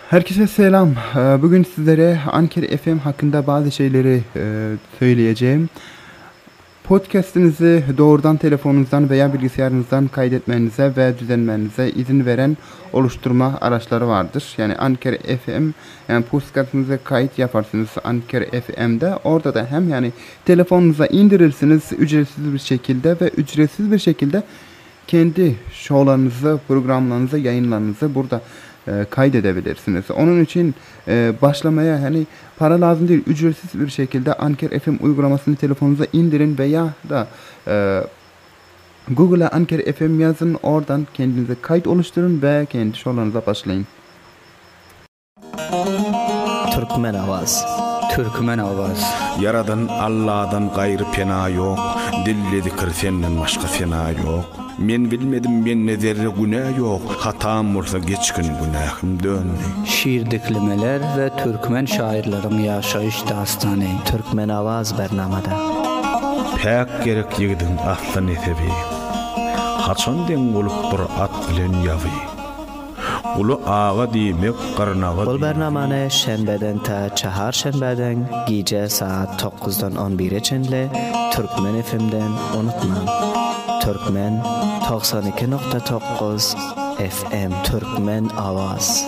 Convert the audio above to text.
Herkese selam. Bugün sizlere Ankara FM hakkında bazı şeyleri söyleyeceğim. Podcast'inizi doğrudan telefonunuzdan veya bilgisayarınızdan kaydetmenize ve düzenlemenize izin veren oluşturma araçları vardır. Yani Ankara FM, yani podcast'ınıza kayıt yaparsınız Ankara FM'de. Orada da hem yani telefonunuza indirirsiniz ücretsiz bir şekilde ve ücretsiz bir şekilde kendi şovlarınızı, programlarınızı, yayınlarınızı burada kaydedebilirsiniz. Onun için başlamaya hani para lazım değil, ücretsiz bir şekilde Anker FM uygulamasını telefonunuza indirin veya da Google'a Anker FM yazın, oradan kendinize kayıt oluşturun ve kendi şovlarınıza başlayın. Türkmen Avaz. Türkmen Avaz. Yaradan Allah'dan gayrı pena yok. Dilli zikir senden başka fena yok. Men bilmedim men ne zerre günah yok. Hatam olsa geçkin günahım döndü. Şiir diklemeler ve Türkmen şairlerin yaşayış dastanı. Türkmen Avaz bernamada. Pek gerek yigidin aslan esebi. Haçan den olup bir at bilen yavi. Ulu ağa demek qarnağa. Bu bernamany şenbeden ta çahar şenbeden gece saat 9'dan 11'e çenle Türkmen FM'den unutma. Türkmen 92.9 FM Türkmen Avaz.